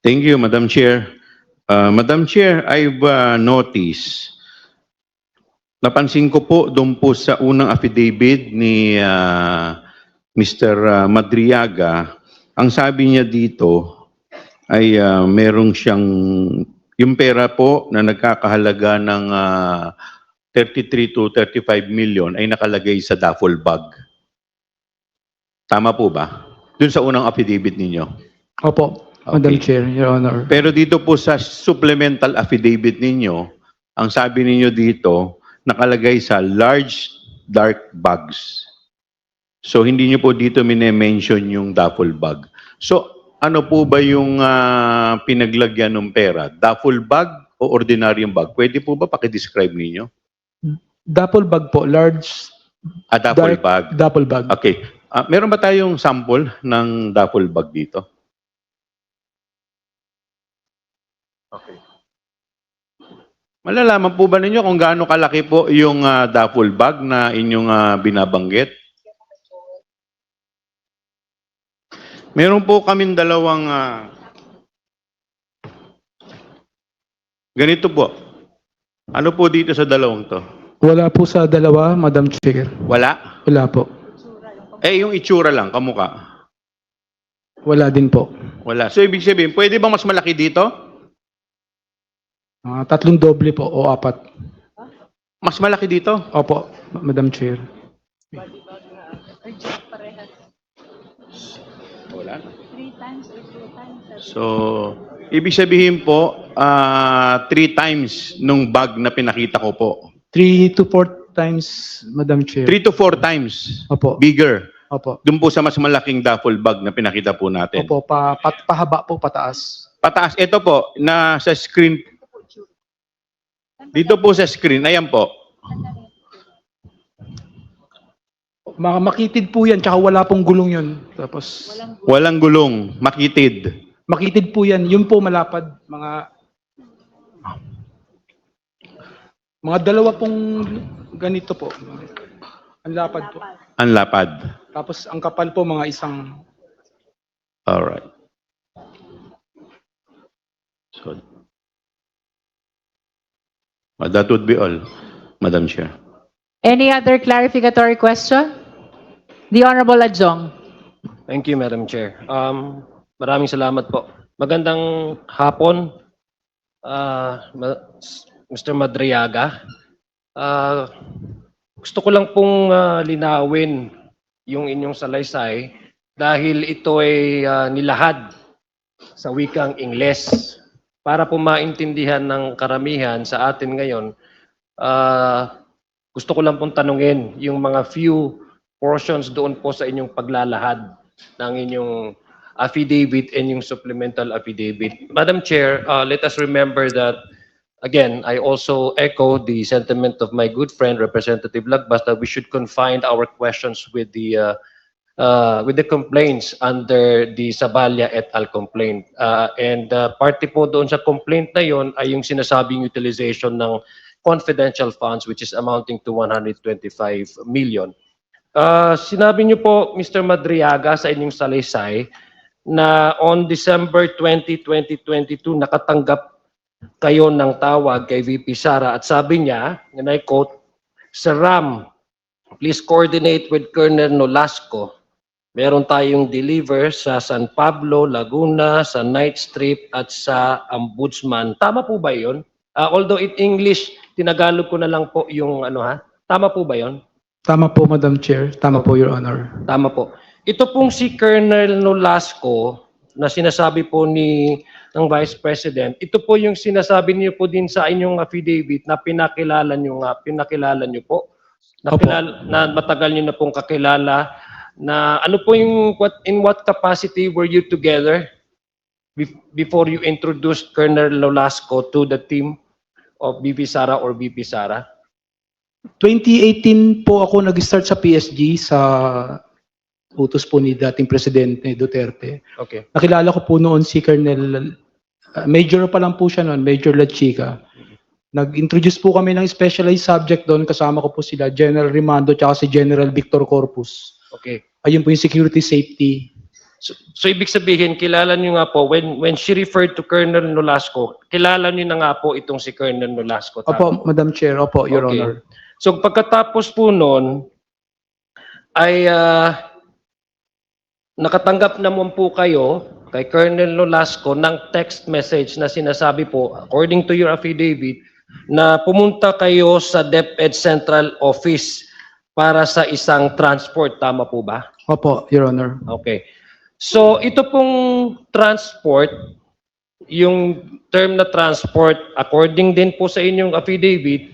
Thank you, Madam Chair. Madam Chair, I've noticed, napansin ko po doon po sa unang affidavit ni Mr. Madriaga, ang sabi niya dito ay merong siyang, yung pera po na nagkakahalaga ng 33 to 35 million ay nakalagay sa duffel bag. Tama po ba? Doon sa unang affidavit ninyo. Opo, Madam Chair, Your Honor. Pero dito po sa supplemental affidavit ninyo, ang sabi ninyo dito, nakalagay sa large dark bags. So hindi niyo po dito mine-mention yung duffel bag. So ano po ba yung pinaglagyan ng pera? Duffel bag o ordinaryong bag? Pwede po ba paki-describe ninyo? Duffel bag po, large Duffel dark bag. duffel bag. Okay. Meron ba tayong sample ng duffel bag dito? Okay. Malalaman po ba ninyo kung gaano kalaki po yung duffel bag na inyong binabanggit? Meron po kaming dalawang ganito po. Ano po dito sa dalawang to? Wala po sa dalawa, Madam Chair. Wala? Wala po. Yung itsura lang, kamukha. Wala din po. Wala. So ibig sabihin, pwede bang mas malaki dito? Tatlong doble po o apat. Mas malaki dito? Opo, Madam Chair. Wala. 3 times or 2 times. So, ibig sabihin po, 3 times nung bag na pinakita ko po. 3 to 4 times, Madam Chair. 3 to 4 times Opo. bigger. Opo. Doon po sa mas malaking duffel bag na pinakita po natin. Opo, pahaba po, pataas. Pataas, ito po, na sa screen. Dito po sa screen, ayan po. Makitid po yan, tsaka wala pong gulong yun. Tapos, Walang gulong, makitid. makitid po yan. Yun po malapad. Mga dalawa pong ganito po. Ang lapad po. Ang lapad. Tapos ang kapal po mga isang. Alright. So, that would be all, Madam Chair. Any other clarificatory question? The Honorable Adjong. Thank you, Madam Chair. Maraming salamat po. Magandang hapon, Mr. Madriaga. Gusto ko lang pong linawin yung inyong salaysay dahil ito ay nilahad sa wikang Ingles. Para po maintindihan ng karamihan sa atin ngayon, gusto ko lang pong tanungin yung mga few portions doon po sa inyong paglalahad ng inyong affidavit and yung supplemental affidavit. Madam Chair, let us remember that, again, I also echo the sentiment of my good friend, Representative Lagbas, that we should confine our questions with the complaints under the Saballa et al. Complaint. Party po doon sa complaint na yon ay yung sinasabing utilization ng confidential funds which is amounting to 125 million. Sinabi niyo po, Mr. Madriaga, sa inyong salaysay na on December 20, 2022, nakatanggap kayo ng tawag kay VP Sara at sabi niya, and I quote, "Sir Ram, please coordinate with Colonel Nolasco. Meron tayong deliver sa San Pablo, Laguna, sa Night Strip at sa Ombudsman." Tama po ba yun? Although in English, tinagalog ko na lang po yung ano ha. Tama po ba yun? Tama po, Madam Chair. Tama po, Your Honor. Tama po. Ito pong si Colonel Nolasco na sinasabi po ng Vice President, ito po yung sinasabi niyo po din sa inyong affidavit na pinakilala niyo po. Na matagal niyo na pong kakilala na ano po yung in what capacity were you together before you introduced Colonel Nolasco to the team of VP Sara or VP Sara? 2018 po ako nag-start sa PSG sa utos po ni dating Presidente Duterte. Okay. Nakilala ko po noon si Colonel, Major pa lang po siya noon, Major Lachica. Nag-introduce po kami ng specialized subject doon, kasama ko po sila, General Rimando, tsaka si General Victor Corpus. Okay. Ayun po yung security safety. So ibig sabihin, kilala niyo nga po, when she referred to Colonel Nolasco, kilala niyo na nga po itong si Colonel Nolasco. tama? Opo, Madam Chair. Opo, Your Okay. Honor. So pagkatapos po noon, ay nakatanggap naman po kayo kay Colonel Nolasco ng text message na sinasabi po, according to your affidavit, na pumunta kayo sa DepEd Central Office para sa isang transport. Tama po ba? Opo, Your Honor. Okay. So ito pong transport, yung term na transport, according din po sa inyong affidavit,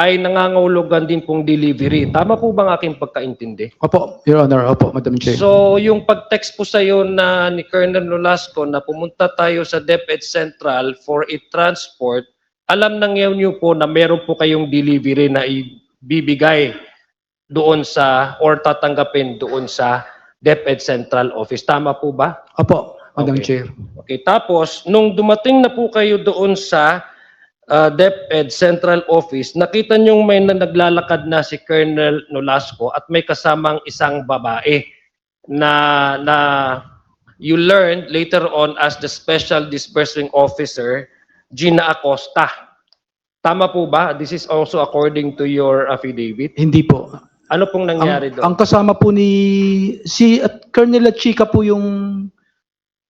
ay nangangahulugan din pong delivery. Tama po ba ang aking pagkaintindi? Opo, Your Honor. Opo, Madam Chair. So, yung pag-text po sa iyo na ni Colonel Nolasco na pumunta tayo sa DepEd Central for a transport, alam na ngayon niyo po na meron po kayong delivery na ibibigay doon sa or tatanggapin doon sa DepEd Central Office. Tama po ba? Opo, Madam Okay. Chair. Okay, tapos nung dumating na po kayo doon sa DepEd Central Office, nakita nyo may naglalakad na si Colonel Nolasco at may kasamang isang babae na you learned later on as the Special Disbursing Officer, Gina Acosta. Tama po ba? This is also according to your affidavit. Hindi po. Ano pong nangyari doon? Ang kasama po si Colonel Chica po yung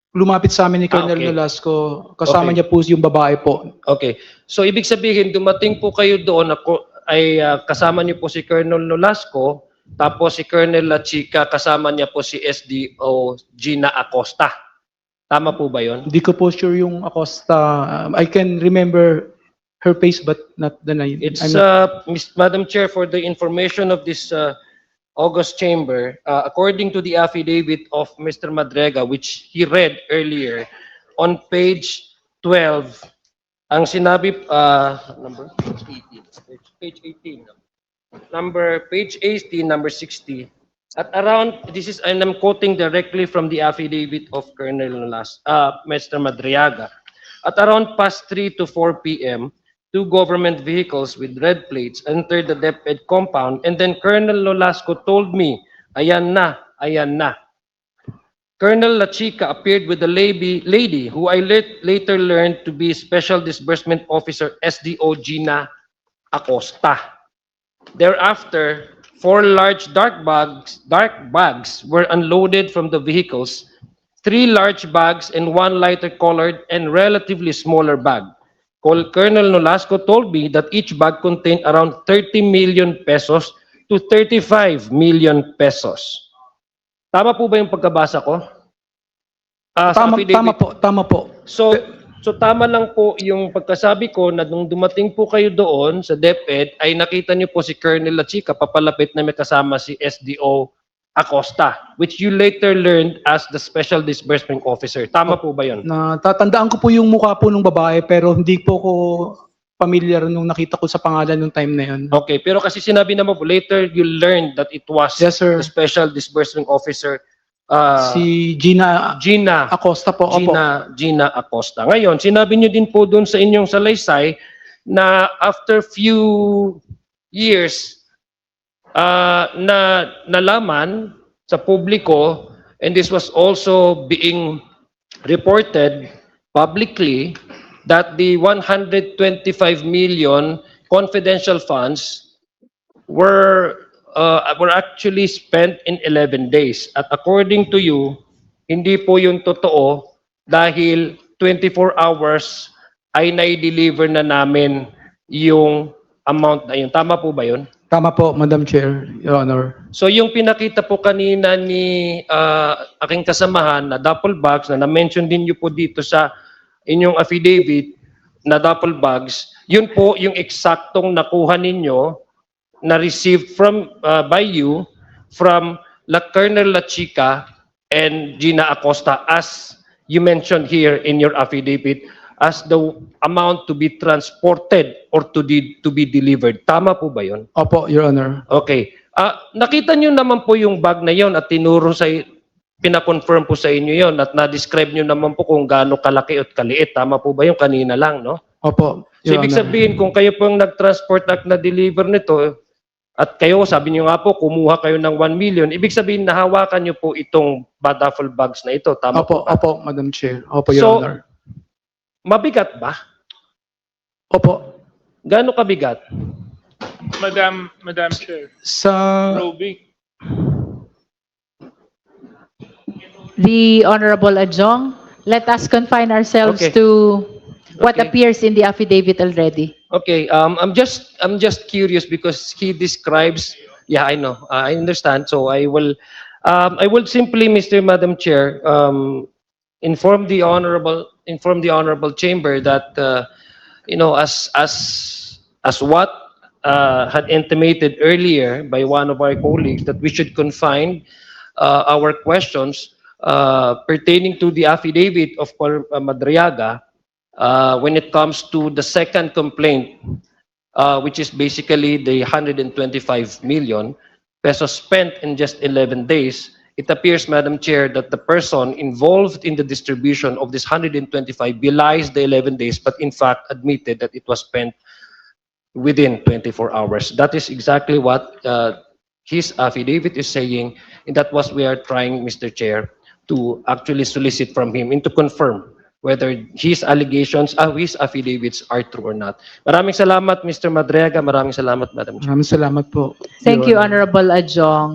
lumapit sa amin ni Colonel okay. Nolasco. Kasama Okay. niya po yung babae po. Okay. So ibig sabihin dumating po kayo doon ay kasama niyo po si Colonel Nolasco, tapos si Colonel La Chica kasama niya po si SDO Gina Acosta. Tama po ba 'yon? Hindi ko po sure yung Acosta. I can remember her face but not the name. It's I'm not- Madam Chair, for the information of this August chamber, according to the affidavit of Mr. Madrega, which he read earlier, on page 12, ang sinabi, number page 18, page 18, number 60, at around, and I'm quoting directly from the affidavit of Colonel Mr. Madriaga, at around past 3 to 4 p.m., 2 government vehicles with red plates entered the DepEd compound, and then Colonel Nolasco told me, ayan na, ayan na. Colonel La Chica appeared with a lady who I later learned to be Special Disbursement Officer SDO Gina Acosta. Thereafter, 4 large dark bags were unloaded from the vehicles, 3 large bags and 1 lighter colored and relatively smaller bag. Colonel Nolasco told me that each bag contained around 30 million pesos to 35 million pesos. Tama po ba yung pagkabasa ko? Sa affidavit? Tama po. So tama lang po yung pagkasabi ko na nung dumating po kayo doon sa DepEd ay nakita niyo po si Colonel La Chica papalapit na may kasama si SDO Acosta, which you later learned as the Special Disbursement Officer. Tama po ba yun? Tatandaan ko po yung mukha po ng babae pero hindi po ko familiar nung nakita ko sa pangalan nung time na yun. Okay, pero kasi sinabi naman po, later you learned that it was Yes, sir. the Special Disbursement Officer Si Gina Gina Acosta po. Opo. Gina Acosta. Ngayon, sinabi niyo din po doon sa inyong salaysay na after few years na nalaman sa publiko, and this was also being reported publicly, that the 125 million confidential funds were actually spent in 11 days. At according to you, hindi po yung totoo dahil 24 hours ay nai-deliver na namin yung amount na yun. Tama po ba yun? Tama po, Madam Chair, Your Honor. So yung pinakita po kanina ni aking kasamahan na duffel bags na na-mention din niyo po dito sa inyong affidavit na duffel bags, yun po yung eksaktong nakuha ninyo na received from by you from Colonel La Chica and Gina Acosta, as you mentioned here in your affidavit, as the amount to be transported or to be delivered. Tama po ba yun? Opo, Your Honor. Okay. Nakita nyo naman po yung bag na yon at tinuro pinakonfirm po sa inyo yon at na-describe nyo naman po kung gaano kalaki at kaliit. Tama po ba yung kanina lang, no? Opo, So Your ibig Honor. sabihin, kung kayo po yung nag-transport at na-deliver nito, At kayo, sabi niyo nga po, kumuha kayo ng 1 million. Ibig sabihin, nahawakan niyo po itong duffel bags na ito. Tama po Opo, ba? opo, Madam Chair. Opo, Your So, Honor. Mabigat ba? Opo. Gaano kabigat? Madam Chair, Sa probing. The Honorable Adjong, let us confine ourselves Okay. to what Okay. appears in the affidavit already. Okay, I'm just curious because he describes. Yeah, I know. I understand. So I will simply, Madam Chair, inform the honorable chamber that as what had intimated earlier by one of our colleagues, that we should confine our questions pertaining to the affidavit of Col. Madriaga. When it comes to the second complaint, which is basically the 125 million pesos spent in just 11 days, it appears, Madam Chair, that the person involved in the distribution of this 125 belies the 11 days, but in fact admitted that it was spent within 24 hours. That is exactly what his affidavit is saying, and that was we are trying, Mr. Chair, to actually solicit from him and to confirm whether his allegations, his affidavits are true or not. Maraming salamat, Mr. Madriaga. Maraming salamat, Madam Chair. maraming salamat po. Thank Your you, Honor. Honorable Adjong.